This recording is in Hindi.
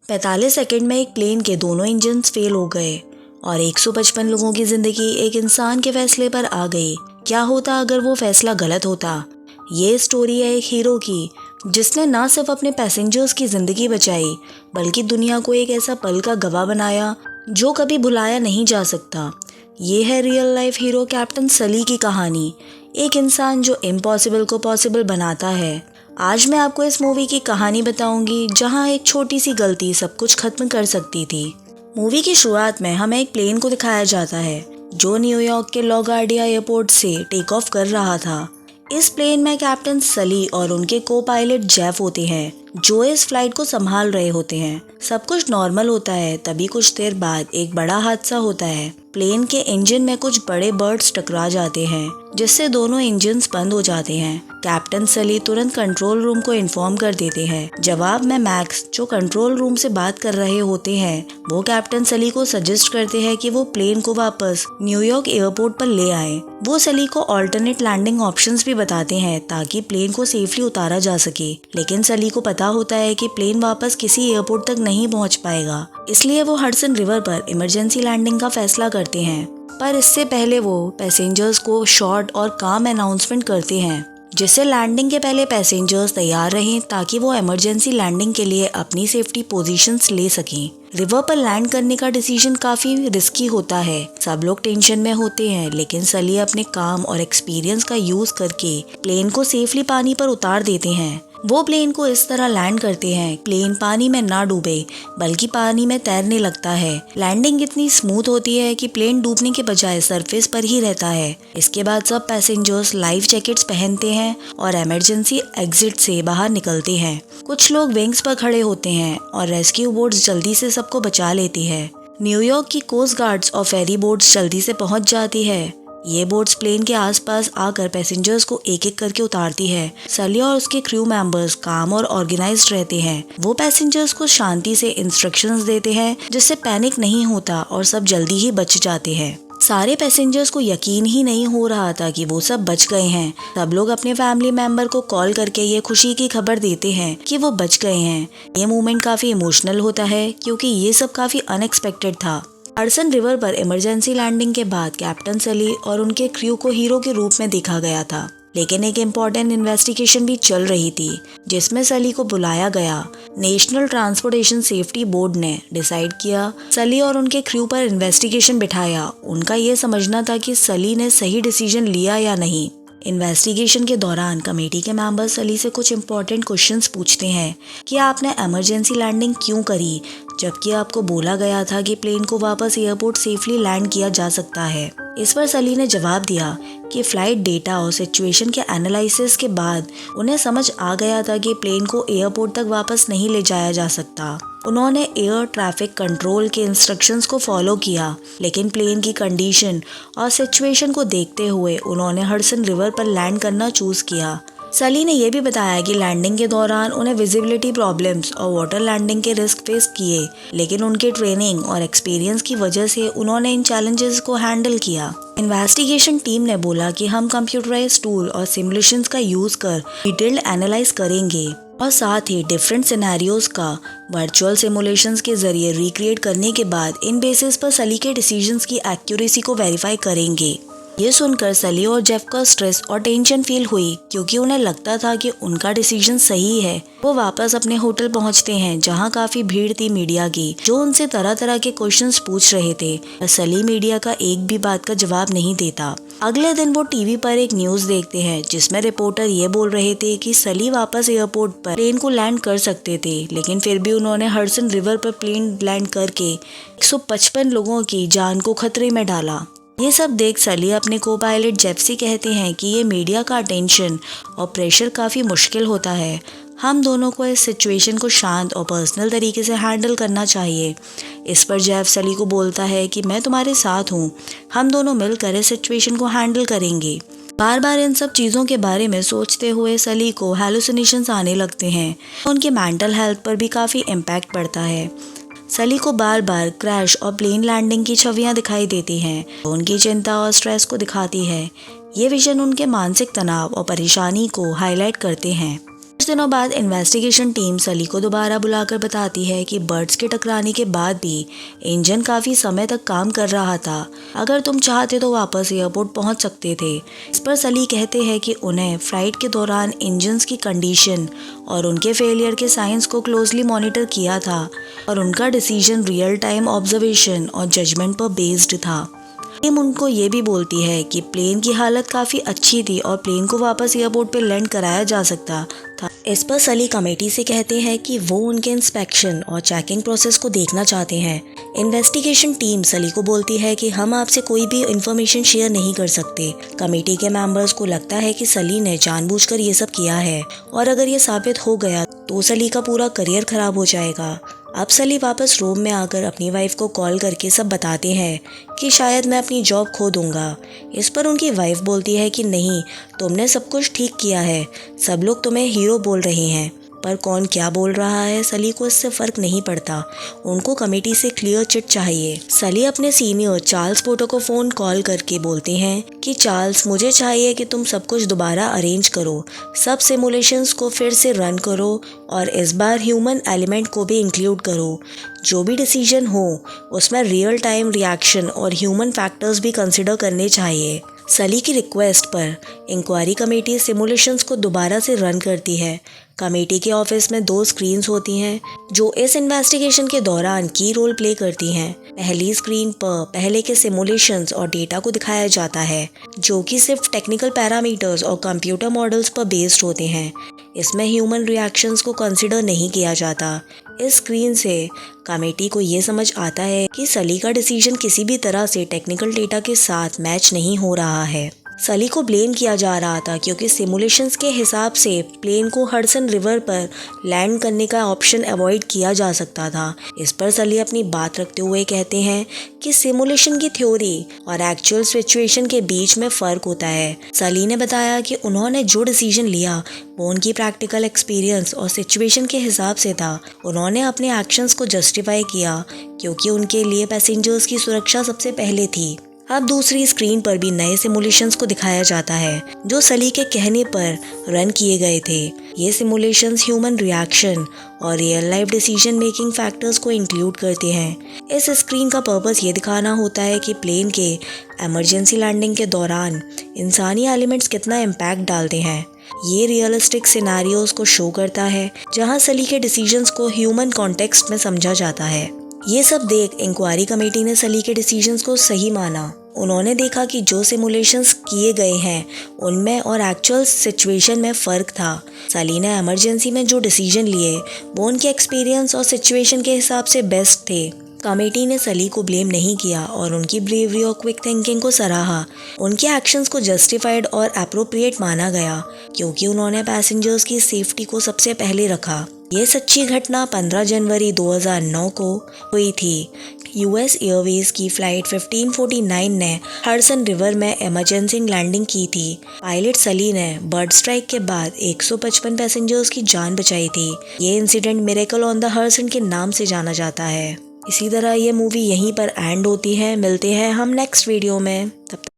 45 सेकंड में एक प्लेन के दोनों इंजन्स फेल हो गए और 155 लोगों की जिंदगी एक इंसान के फैसले पर आ गई। क्या होता अगर वो फैसला गलत होता? ये स्टोरी है एक हीरो की जिसने ना सिर्फ अपने पैसेंजर्स की जिंदगी बचाई बल्कि दुनिया को एक ऐसा पल का गवाह बनाया जो कभी भुलाया नहीं जा सकता। ये है रियल लाइफ हीरो कैप्टन सली की कहानी, एक इंसान जो इम्पॉसिबल को पॉसिबल बनाता है। आज मैं आपको इस मूवी की कहानी बताऊंगी जहां एक छोटी सी गलती सब कुछ खत्म कर सकती थी। मूवी की शुरुआत में हमें एक प्लेन को दिखाया जाता है जो न्यूयॉर्क के लागार्डिया एयरपोर्ट से टेक ऑफ कर रहा था। इस प्लेन में कैप्टन सली और उनके को पायलट जेफ होते हैं जो इस फ्लाइट को संभाल रहे होते हैं। सब कुछ नॉर्मल होता है, तभी कुछ देर बाद एक बड़ा हादसा होता है। प्लेन के इंजन में कुछ बड़े बर्ड्स टकरा जाते हैं जिससे दोनों इंजन्स बंद हो जाते हैं। कैप्टन सली तुरंत कंट्रोल रूम को इन्फॉर्म कर देते हैं। जवाब में मैक्स जो कंट्रोल रूम से बात कर रहे होते हैं वो कैप्टन सली को सजेस्ट करते हैं कि वो प्लेन को वापस न्यूयॉर्क एयरपोर्ट पर ले आए। वो सली को ऑल्टरनेट लैंडिंग ऑप्शंस भी बताते हैं ताकि प्लेन को सेफली उतारा जा सके, लेकिन सली को पता होता है कि प्लेन वापस किसी एयरपोर्ट तक नहीं पहुंच पाएगा, इसलिए वो हडसन रिवर पर इमरजेंसी लैंडिंग का फैसला करते हैं। पर इससे पहले वो पैसेंजर्स को शॉर्ट और काम अनाउंसमेंट करते हैं जिससे लैंडिंग के पहले पैसेंजर्स तैयार रहें ताकि वो इमरजेंसी लैंडिंग के लिए अपनी सेफ्टी पोजीशंस ले सकें। रिवर पर लैंड करने का डिसीजन काफी रिस्की होता है, सब लोग टेंशन में होते हैं, लेकिन सली अपने काम और एक्सपीरियंस का यूज करके प्लेन को सेफली पानी पर उतार देते हैं। वो प्लेन को इस तरह लैंड करते हैं प्लेन पानी में ना डूबे बल्कि पानी में तैरने लगता है। लैंडिंग इतनी स्मूथ होती है कि प्लेन डूबने के बजाय सरफेस पर ही रहता है। इसके बाद सब पैसेंजर्स लाइफ जैकेट्स पहनते हैं और इमरजेंसी एग्जिट से बाहर निकलते हैं। कुछ लोग विंग्स पर खड़े होते हैं और रेस्क्यू बोट्स जल्दी से सबको बचा लेती है। न्यूयॉर्क की कोस्ट गार्ड्स और फेरी बोट्स जल्दी से पहुंच जाती है। ये बोट्स प्लेन के आसपास आकर पैसेंजर्स को एक एक करके उतारती है। सली और उसके क्रू मेंबर्स काम और ऑर्गेनाइज्ड रहते हैं। वो पैसेंजर्स को शांति से इंस्ट्रक्शंस देते हैं जिससे पैनिक नहीं होता और सब जल्दी ही बच जाते हैं। सारे पैसेंजर्स को यकीन ही नहीं हो रहा था कि वो सब बच गए हैं। सब लोग अपने फैमिली मेंबर को कॉल करके ये खुशी की खबर देते हैं कि वो बच गए हैं। ये मोमेंट काफी इमोशनल होता है क्योंकि ये सब काफी अनएक्सपेक्टेड था। हडसन रिवर पर इमरजेंसी लैंडिंग के बाद कैप्टन सली और उनके क्रू को हीरो के रूप में देखा गया था, लेकिन एक इम्पोर्टेंट इन्वेस्टिगेशन भी चल रही थी जिसमें सली को बुलाया गया। नेशनल ट्रांसपोर्टेशन सेफ्टी बोर्ड ने डिसाइड किया, सली और उनके क्रू पर इन्वेस्टिगेशन बिठाया। उनका ये समझना था कि सली ने सही डिसीजन लिया या नहीं। इन्वेस्टिगेशन के दौरान कमेटी के मेंबर्स सली से कुछ इम्पोर्टेंट क्वेश्चंस पूछते हैं कि आपने इमरजेंसी लैंडिंग क्यों करी जबकि आपको बोला गया था कि प्लेन को वापस एयरपोर्ट सेफली लैंड किया जा सकता है। इस पर सली ने जवाब दिया कि फ्लाइट डेटा और सिचुएशन के एनालिसिस के बाद उन्हें समझ आ गया था कि प्लेन को एयरपोर्ट तक वापस नहीं ले जाया जा सकता। उन्होंने एयर ट्रैफिक कंट्रोल के इंस्ट्रक्शंस को फॉलो किया, लेकिन प्लेन की कंडीशन और सिचुएशन को देखते हुए उन्होंने हडसन रिवर पर लैंड करना चूज किया। सली ने यह भी बताया कि लैंडिंग के दौरान उन्हें विजिबिलिटी प्रॉब्लम्स और वाटर लैंडिंग के रिस्क फेस किए, लेकिन उनके ट्रेनिंग और एक्सपीरियंस की वजह से उन्होंने इन चैलेंजेस को हैंडल किया। इन्वेस्टिगेशन टीम ने बोला कि हम कंप्यूटराइज्ड टूल और सिमुलेशंस का यूज कर डिटेल्ड एनालाइज करेंगे और साथ ही डिफरेंट सिनेरियोज का वर्चुअल सिमुलेशंस के जरिए रिक्रिएट करने के बाद इन बेसिस पर सली के डिसीजंस की एक्यूरेसी को वेरीफाई करेंगे। ये सुनकर सली और जेफ का स्ट्रेस और टेंशन फील हुई क्योंकि उन्हें लगता था कि उनका डिसीजन सही है। वो वापस अपने होटल पहुंचते हैं जहां काफी भीड़ थी मीडिया की जो उनसे तरह तरह के क्वेश्चंस पूछ रहे थे। सली मीडिया का एक भी बात का जवाब नहीं देता। अगले दिन वो टीवी पर एक न्यूज देखते हैं जिसमें रिपोर्टर ये बोल रहे थे कि सली वापस एयरपोर्ट पर प्लेन को लैंड कर सकते थे, लेकिन फिर भी उन्होंने हडसन रिवर पर प्लेन लैंड करके 155 लोगों की जान को खतरे में डाला। ये सब देख सली अपने को पायलट जेफ से कहते हैं कि ये मीडिया का अटेंशन और प्रेशर काफ़ी मुश्किल होता है। हम दोनों को इस सिचुएशन को शांत और पर्सनल तरीके से हैंडल करना चाहिए। इस पर जेफ सली को बोलता है कि मैं तुम्हारे साथ हूँ, हम दोनों मिलकर इस सिचुएशन को हैंडल करेंगे। बार बार इन सब चीज़ों के बारे में सोचते हुए सली को हैलुसिनेशंस आने लगते हैं। उनके मेंटल हेल्थ पर भी काफ़ी इम्पैक्ट पड़ता है। सली को बार बार क्रैश और प्लेन लैंडिंग की छवियां दिखाई देती हैं। उनकी चिंता और स्ट्रेस को दिखाती है। ये विजन उनके मानसिक तनाव और परेशानी को हाईलाइट करते हैं। कुछ दिनों बाद इन्वेस्टिगेशन टीम सली को दोबारा बुलाकर बताती है कि बर्ड्स के टकराने के बाद भी इंजन काफ़ी समय तक काम कर रहा था। अगर तुम चाहते तो वापस एयरपोर्ट पहुंच सकते थे। इस पर सली कहते हैं कि उन्हें फ्लाइट के दौरान इंजन्स की कंडीशन और उनके फेलियर के साइंस को क्लोजली मॉनिटर किया था और उनका डिसीजन रियल टाइम ऑब्जर्वेशन और जजमेंट पर बेस्ड था। टीम उनको ये भी बोलती है कि प्लेन की हालत काफ़ी अच्छी थी और प्लेन को वापस एयरपोर्ट पे लैंड कराया जा सकता था। इस पर सली कमेटी से कहते हैं कि वो उनके इंस्पेक्शन और चेकिंग प्रोसेस को देखना चाहते हैं। इन्वेस्टिगेशन टीम सली को बोलती है कि हम आपसे कोई भी इंफॉर्मेशन शेयर नहीं कर सकते। कमेटी के मेंबर्स को लगता है कि सली ने जानबूझकर ये सब किया है और अगर ये साबित हो गया तो सली का पूरा करियर खराब हो जाएगा। अब सली वापस रोम में आकर अपनी वाइफ को कॉल करके सब बताते हैं कि शायद मैं अपनी जॉब खो दूंगा। इस पर उनकी वाइफ बोलती है कि नहीं, तुमने सब कुछ ठीक किया है, सब लोग तुम्हें हीरो बोल रहे हैं। पर कौन क्या बोल रहा है सली को इससे फर्क नहीं पड़ता। उनको कमेटी से क्लियर चिट चाहिए। सली अपने सीनियर चार्ल्स पोर्टर को फ़ोन कॉल करके बोलते हैं कि चार्ल्स, मुझे चाहिए कि तुम सब कुछ दोबारा अरेंज करो, सब सिमुलेशंस को फिर से रन करो और इस बार ह्यूमन एलिमेंट को भी इंक्लूड करो। जो भी डिसीजन हो उसमें रियल टाइम रिएक्शन और ह्यूमन फैक्टर्स भी कंसिडर करने चाहिए। सली की रिक्वेस्ट पर इंक्वायरी कमेटी सिमुलेशंस को दोबारा से रन करती है। कमेटी के ऑफिस में 2 स्क्रीन्स होती हैं जो इस इन्वेस्टिगेशन के दौरान की रोल प्ले करती हैं। पहली स्क्रीन पर पहले के सिमुलेशंस और डेटा को दिखाया जाता है जो कि सिर्फ टेक्निकल पैरामीटर्स और कंप्यूटर मॉडल्स पर बेस्ड होते हैं। इसमें ह्यूमन रिएक्शंस को कंसिडर नहीं किया जाता। इस स्क्रीन से कमेटी को ये समझ आता है कि सली का डिसीजन किसी भी तरह से टेक्निकल डेटा के साथ मैच नहीं हो रहा है। सली को ब्लेम किया जा रहा था क्योंकि सिमुलेशंस के हिसाब से प्लेन को हडसन रिवर पर लैंड करने का ऑप्शन अवॉइड किया जा सकता था। इस पर सली अपनी बात रखते हुए कहते हैं कि सिमुलेशन की थ्योरी और एक्चुअल सिचुएशन के बीच में फ़र्क होता है। सली ने बताया कि उन्होंने जो डिसीजन लिया वो उनकी प्रैक्टिकल एक्सपीरियंस और सिचुएशन के हिसाब से था। उन्होंने अपने एक्शंस को जस्टिफाई किया क्योंकि उनके लिए पैसेंजर्स की सुरक्षा सबसे पहले थी। अब दूसरी स्क्रीन पर भी नए सिमुलेशंस को दिखाया जाता है जो सली के कहने पर रन किए गए थे। ये सिमुलेशंस ह्यूमन रिएक्शन और real life decision making factors को इंक्लूड करते हैं। इस स्क्रीन का पर्पस ये दिखाना होता है कि प्लेन के इमरजेंसी लैंडिंग के दौरान इंसानी एलिमेंट्स कितना इम्पैक्ट डालते हैं। ये रियलिस्टिक सिनेरियोज को शो करता है जहां सली के डिसीजंस को ह्यूमन कॉन्टेक्स्ट में समझा जाता है। ये सब देख इंक्वायरी कमेटी ने सली के डिसीजंस को सही माना। उन्होंने देखा कि जो सिमुलेशंस किए गए हैं उनमें और एक्चुअल सिचुएशन में फ़र्क था। सली ने इमरजेंसी में जो डिसीजन लिए वो उनके एक्सपीरियंस और सिचुएशन के हिसाब से बेस्ट थे। कमेटी ने सली को ब्लेम नहीं किया और उनकी ब्रेवरी और क्विक थिंकिंग को सराहा। उनके एक्शंस को जस्टिफाइड और एप्रोप्रिएट माना गया क्योंकि उन्होंने पैसेंजर्स की सेफ्टी को सबसे पहले रखा। ये सच्ची घटना 15 जनवरी 2009 को हुई थी। यूएस एयरवेज की फ़्लाइट 1549 ने हडसन रिवर में इमरजेंसी लैंडिंग की थी। पायलट सली ने बर्ड स्ट्राइक के बाद 155 पैसेंजर्स की जान बचाई थी। ये incident miracle on the Hudson के नाम से जाना जाता है। इसी तरह ये मूवी यहीं पर एंड होती है। मिलते हैं हम नेक्स्ट वीडियो में। तब तक